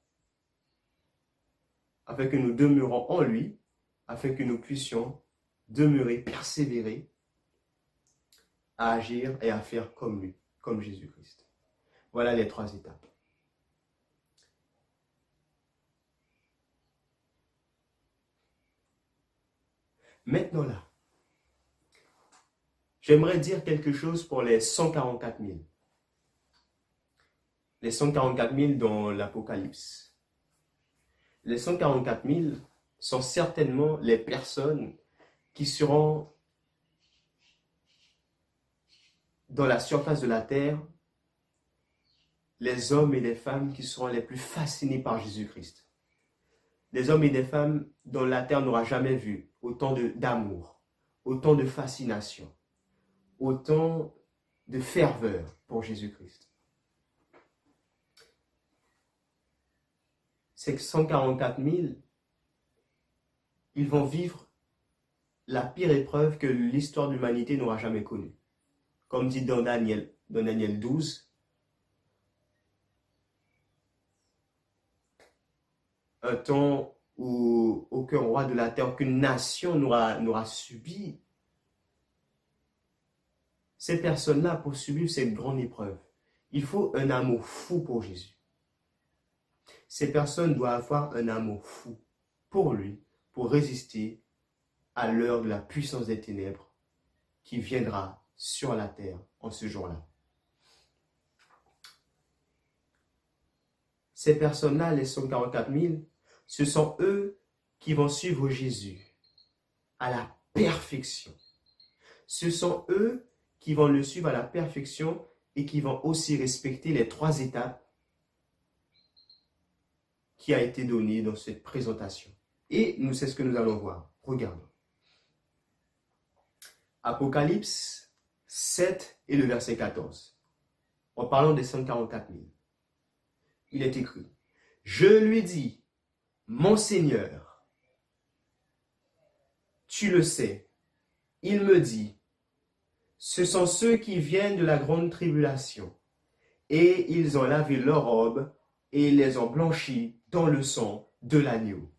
A: en lui, afin que nous puissions demeurer, persévérer, à agir et à faire comme lui, comme Jésus-Christ. Voilà les 3 étapes. Maintenant là, j'aimerais dire quelque chose pour les 144 000. Les 144 000 dans l'Apocalypse. Les 144 000 sont certainement les personnes qui seront dans la surface de la terre les hommes et les femmes qui seront les plus fascinés par Jésus-Christ. Des hommes et des femmes dont la terre n'aura jamais vu autant d'amour, autant de fascination, autant de ferveur pour Jésus-Christ. Ces 144 000, ils vont vivre la pire épreuve que l'histoire de l'humanité n'aura jamais connue. Comme dit dans Daniel 12, un temps où aucun roi de la terre, aucune nation n'aura subi. Ces personnes-là, pour subir cette grande épreuve, il faut un amour fou pour Jésus. Ces personnes doivent avoir un amour fou pour lui, pour résister à l'heure de la puissance des ténèbres qui viendra sur la terre en ce jour-là. Ces personnes-là, les 144 000, ce sont eux qui vont suivre Jésus à la perfection. Ce sont eux qui vont le suivre à la perfection et qui vont aussi respecter les 3 étapes qui a été données dans cette présentation. Et nous, c'est ce que nous allons voir. Regardons. Apocalypse 7 et le verset 14. En parlant des 144 000. Il est écrit, « Je lui dis, mon Seigneur, tu le sais. Il me dit, ce sont ceux qui viennent de la grande tribulation, et ils ont lavé leurs robes et les ont blanchis dans le sang de l'agneau. »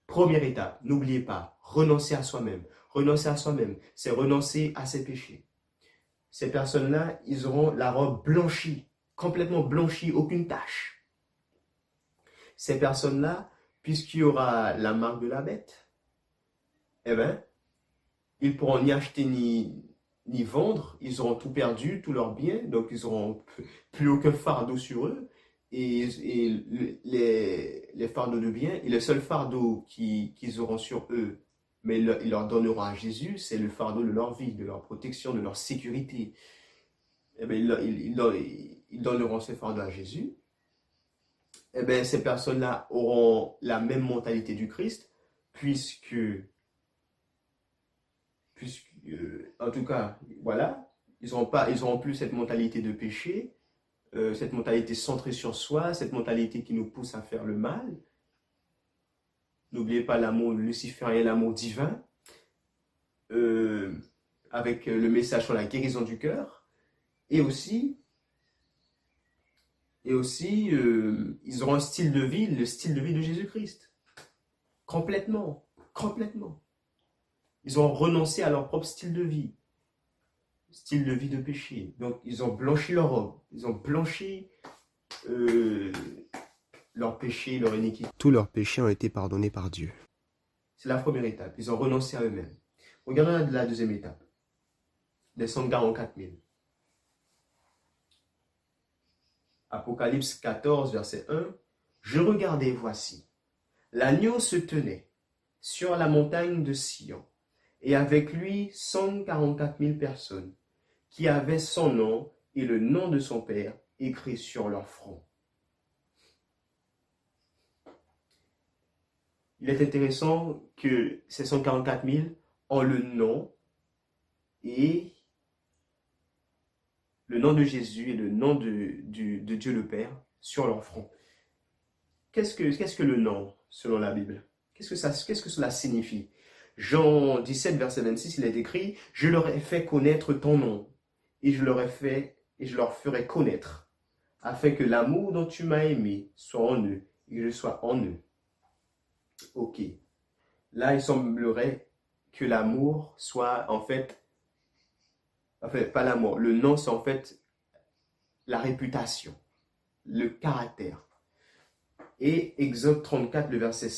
A: Première étape, n'oubliez pas, renoncer à soi-même. Renoncer à soi-même, c'est renoncer à ses péchés. Ces personnes-là, ils auront la robe blanchie, complètement blanchie, aucune tache. Ces personnes-là, puisqu'il y aura la marque de la bête, eh bien, ils pourront ni acheter ni vendre, ils auront tout perdu, tous leurs biens, donc ils n'auront plus aucun fardeau sur eux. Et les fardeaux de biens, et le seul fardeau qu'ils auront sur eux, mais ils leur donneront à Jésus, c'est le fardeau de leur vie, de leur protection, de leur sécurité. Eh bien, ils donneront ce fardeau à Jésus. Eh bien, ces personnes-là auront la même mentalité du Christ, puisque en tout cas, voilà, ils n'auront plus cette mentalité de péché, cette mentalité centrée sur soi, cette mentalité qui nous pousse à faire le mal. N'oubliez pas l'amour luciférien, l'amour divin, avec le message sur la guérison du cœur. Et aussi, ils auront un style de vie, le style de vie de Jésus-Christ. Complètement. Ils ont renoncé à leur propre style de vie de péché. Donc, ils ont blanchi leur robe, ils ont blanchi leurs péchés, leur iniquité. Tous leurs péchés ont été pardonnés par Dieu. C'est la première étape. Ils ont renoncé à eux-mêmes. Regardons la deuxième étape. Les 144 000. Apocalypse 14, verset 1. Je regardais, voici. L'agneau se tenait sur la montagne de Sion, et avec lui 144 000 personnes, qui avaient son nom et le nom de son Père écrit sur leur front. Il est intéressant que ces 144 000 ont le nom et le nom de Jésus et le nom de Dieu le Père sur leur front. Qu'est-ce que le nom selon la Bible? Qu'est-ce que cela signifie? Jean 17, verset 26, il est écrit « Je leur ai fait connaître ton nom, et je leur ferai connaître, afin que l'amour dont tu m'as aimé soit en eux, et que je sois en eux. » Ok. Là, il semblerait que l'amour soit en fait pas l'amour, le nom c'est en fait la réputation, le caractère. Et Exode 34, le verset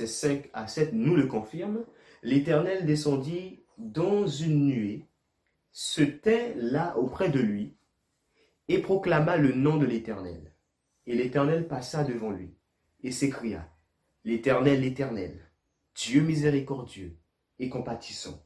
A: 5 à 7 nous le confirme. L'Éternel descendit dans une nuée, se tint là auprès de lui et proclama le nom de l'Éternel. Et l'Éternel passa devant lui et s'écria, l'Éternel, l'Éternel, Dieu miséricordieux et compatissant,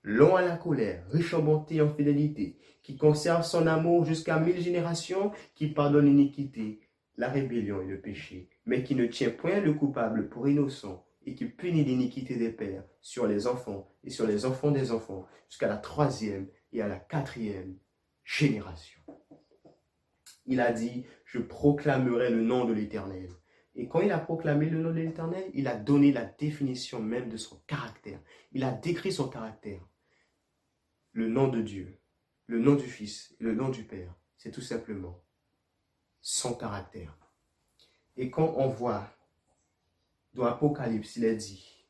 A: lent à la colère, riche en bonté et en fidélité, qui conserve son amour jusqu'à 1000 générations, qui pardonne l'iniquité, la rébellion et le péché, mais qui ne tient point le coupable pour innocent, et qui punit l'iniquité des pères sur les enfants et sur les enfants des enfants, jusqu'à la 3e et à la 4e génération. Il a dit, je proclamerai le nom de l'Éternel. Et quand il a proclamé le nom de l'Éternel, il a donné la définition même de son caractère. Il a décrit son caractère. Le nom de Dieu, le nom du Fils et le nom du Père, c'est tout simplement son caractère. Et quand on voit dans l'Apocalypse, il est dit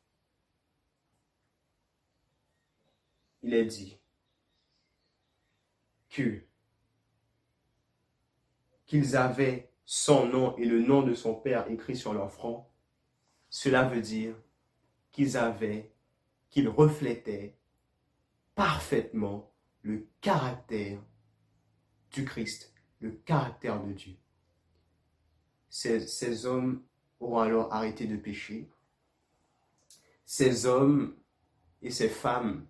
A: qu'ils avaient son nom et le nom de son Père écrit sur leur front. Cela veut dire qu'ils reflétaient parfaitement le caractère du Christ, le caractère de Dieu. Ces hommes auront alors arrêté de pécher. Ces hommes et ces femmes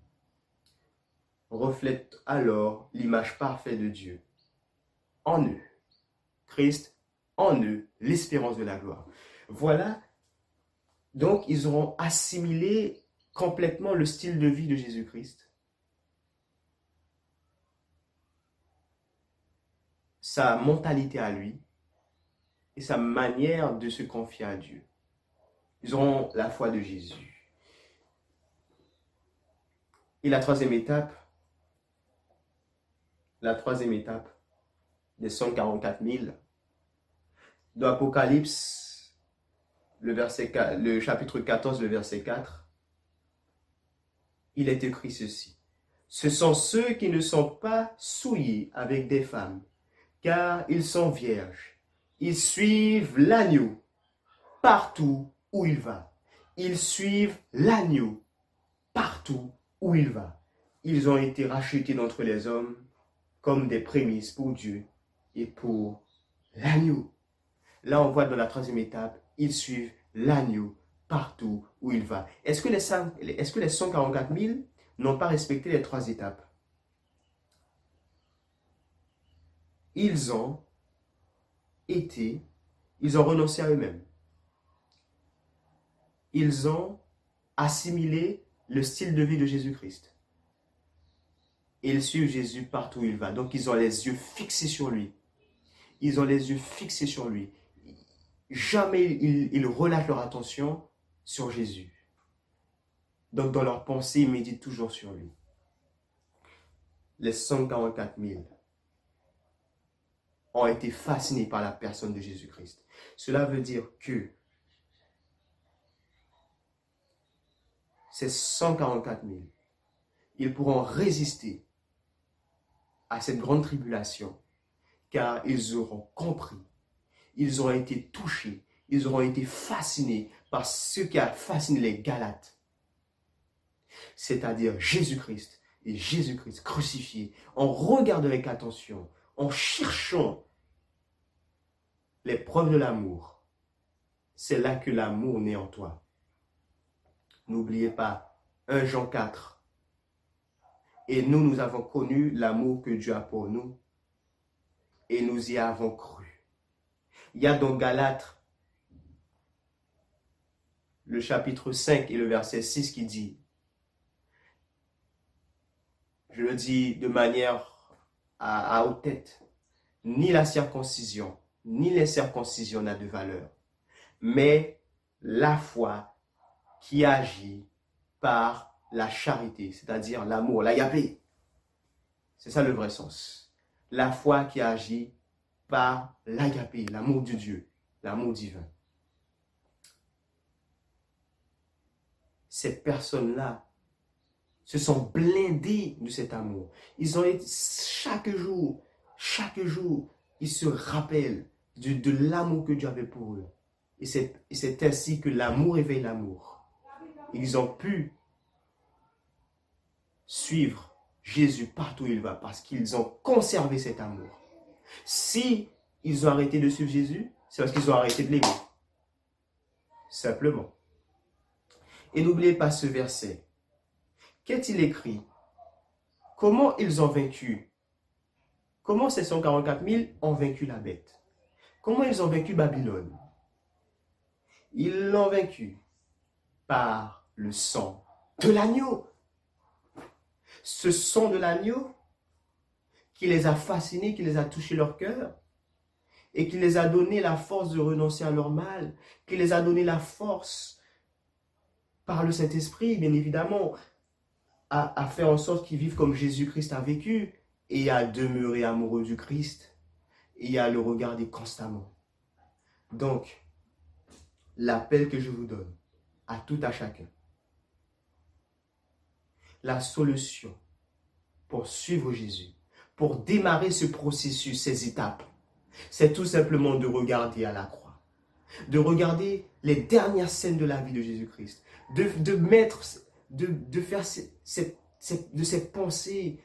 A: reflètent alors l'image parfaite de Dieu en eux. Christ en eux, l'espérance de la gloire. Voilà, donc ils auront assimilé complètement le style de vie de Jésus-Christ, sa mentalité à lui et sa manière de se confier à Dieu. Ils auront la foi de Jésus. Et la troisième étape des 144 000, de l'Apocalypse, le chapitre 14, le verset 4, il est écrit ceci. Ce sont ceux qui ne sont pas souillés avec des femmes, car ils sont vierges. Ils suivent l'agneau partout où il va. Ils suivent l'agneau partout où il va. Ils ont été rachetés d'entre les hommes comme des prémices pour Dieu et pour l'agneau. Là, on voit dans la troisième étape, ils suivent l'agneau partout où il va. Est-ce que les 144 000 n'ont pas respecté les 3 étapes? Ils ont renoncé à eux-mêmes. Ils ont assimilé le style de vie de Jésus-Christ. Ils suivent Jésus partout où il va. Donc, ils ont les yeux fixés sur lui. Ils ont les yeux fixés sur lui. Jamais ils relâchent leur attention sur Jésus. Donc, dans leur pensée, ils méditent toujours sur lui. Les 144 000 ont été fascinés par la personne de Jésus-Christ. Cela veut dire que ces 144 000, ils pourront résister à cette grande tribulation, car ils auront compris, ils auront été touchés, ils auront été fascinés par ce qui a fasciné les Galates, c'est-à-dire Jésus-Christ et Jésus-Christ crucifié. En regardant avec attention, en cherchant les preuves de l'amour, c'est là que l'amour naît en toi. N'oubliez pas 1 Jean 4. Et nous avons connu l'amour que Dieu a pour nous et nous y avons cru. Il y a dans Galates, le chapitre 5 et le verset 6 qui dit, je le dis de manière à haute tête, ni la circoncision, ni l'incirconcision n'a de valeur, mais la foi qui agit par la charité, c'est-à-dire l'amour, l'agapé. C'est ça le vrai sens. La foi qui agit par l'agapé, l'amour de Dieu, l'amour divin. Ces personnes-là se sont blindées de cet amour. Ils ont été chaque jour, ils se rappellent de l'amour que Dieu avait pour eux. Et c'est ainsi que l'amour éveille l'amour. Ils ont pu suivre Jésus partout où il va parce qu'ils ont conservé cet amour. Si ils ont arrêté de suivre Jésus, c'est parce qu'ils ont arrêté de l'aimer. Simplement. Et n'oubliez pas ce verset qu'est-il écrit? Comment ils ont vaincu? Comment ces 144 000 ont vaincu la bête? Comment ils ont vaincu Babylone? Ils l'ont vaincu par le sang de l'agneau. Ce sang de l'agneau qui les a fascinés, qui les a touchés leur cœur et qui les a donné la force de renoncer à leur mal, qui les a donné la force par le Saint-Esprit, bien évidemment, à faire en sorte qu'ils vivent comme Jésus-Christ a vécu et à demeurer amoureux du Christ et à le regarder constamment. Donc, l'appel que je vous donne à tout à chacun, la solution pour suivre Jésus, pour démarrer ce processus, ces étapes, c'est tout simplement de regarder à la croix, de regarder les dernières scènes de la vie de Jésus-Christ, de faire de ces pensées,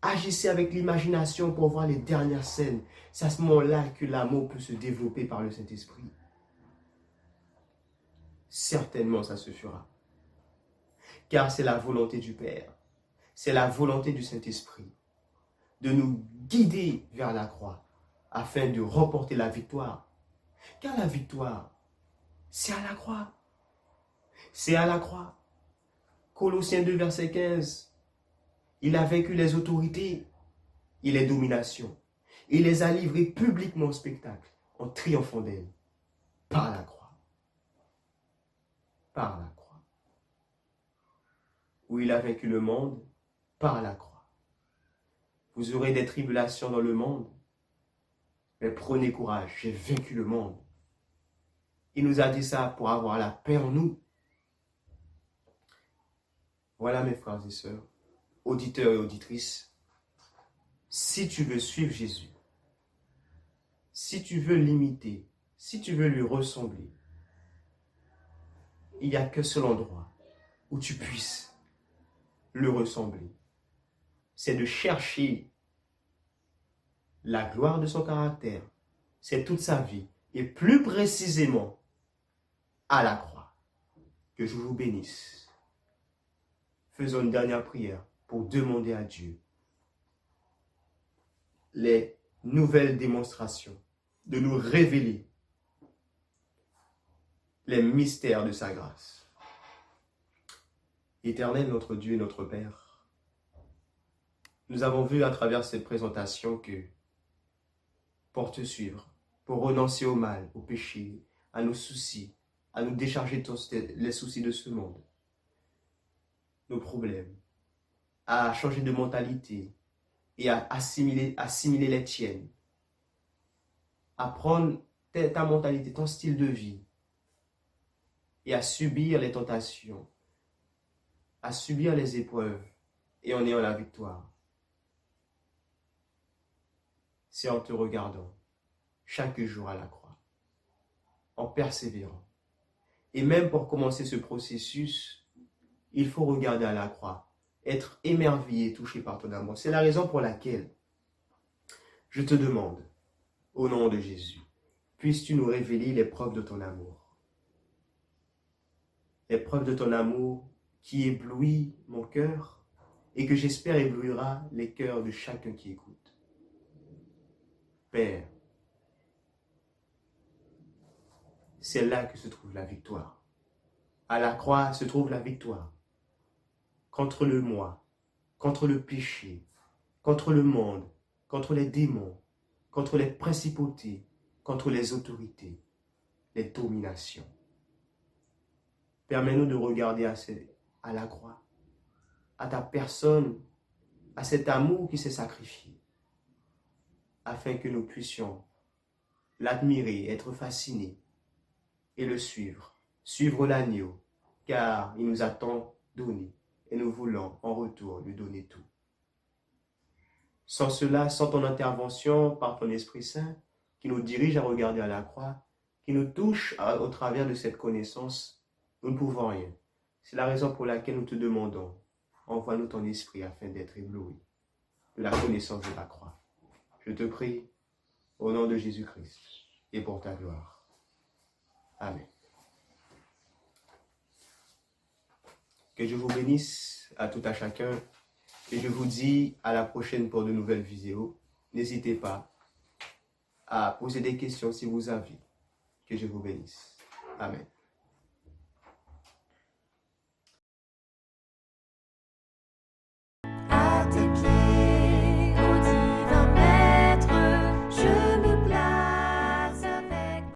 A: agissez avec l'imagination pour voir les dernières scènes. C'est à ce moment-là que l'amour peut se développer par le Saint-Esprit. Certainement, ça se fera. Car c'est la volonté du Père, c'est la volonté du Saint-Esprit de nous guider vers la croix afin de remporter la victoire. Car la victoire, c'est à la croix. C'est à la croix. Colossiens 2, verset 15. Il a vaincu les autorités et les dominations. Il les a livrées publiquement au spectacle en triomphant d'elles par la croix. Par la croix. Où il a vaincu le monde par la croix. Vous aurez des tribulations dans le monde, mais prenez courage, j'ai vaincu le monde. Il nous a dit ça pour avoir la paix en nous. Voilà mes frères et sœurs, auditeurs et auditrices, si tu veux suivre Jésus, si tu veux l'imiter, si tu veux lui ressembler, il n'y a qu'un seul endroit où tu puisses le ressembler. C'est de chercher la gloire de son caractère, c'est toute sa vie, et plus précisément à la croix. Que je vous bénisse. Faisons une dernière prière pour demander à Dieu les nouvelles démonstrations, de nous révéler les mystères de sa grâce. Éternel notre Dieu et notre Père, nous avons vu à travers cette présentation que pour te suivre, pour renoncer au mal, au péché, à nos soucis, à nous décharger de les soucis de ce monde, nos problèmes, à changer de mentalité et à assimiler les tiennes, à prendre ta mentalité, ton style de vie et à subir les tentations, à subir les épreuves et en ayant la victoire. C'est en te regardant chaque jour à la croix, en persévérant. Et même pour commencer ce processus, il faut regarder à la croix, être émerveillé, touché par ton amour. C'est la raison pour laquelle je te demande, au nom de Jésus, puisses-tu nous révéler les preuves de ton amour. Les preuves de ton amour qui éblouit mon cœur et que j'espère éblouira les cœurs de chacun qui écoute. Père, c'est là que se trouve la victoire. À la croix se trouve la victoire. Contre le moi, contre le péché, contre le monde, contre les démons, contre les principautés, contre les autorités, les dominations. Permets-nous de regarder à la croix, à ta personne, à cet amour qui s'est sacrifié, afin que nous puissions l'admirer, être fascinés et le suivre, suivre l'agneau, car il nous a tant donné et nous voulons en retour lui donner tout. Sans cela, sans ton intervention par ton Esprit Saint, qui nous dirige à regarder à la croix, qui nous touche au travers de cette connaissance, nous ne pouvons rien. C'est la raison pour laquelle nous te demandons, envoie-nous ton Esprit afin d'être ébloui de la connaissance de la croix. Je te prie, au nom de Jésus-Christ, et pour ta gloire. Amen. Que Dieu vous bénisse à tout à chacun. Et je vous dis à la prochaine pour de nouvelles vidéos. N'hésitez pas à poser des questions si vous avez. Que je vous bénisse. Amen.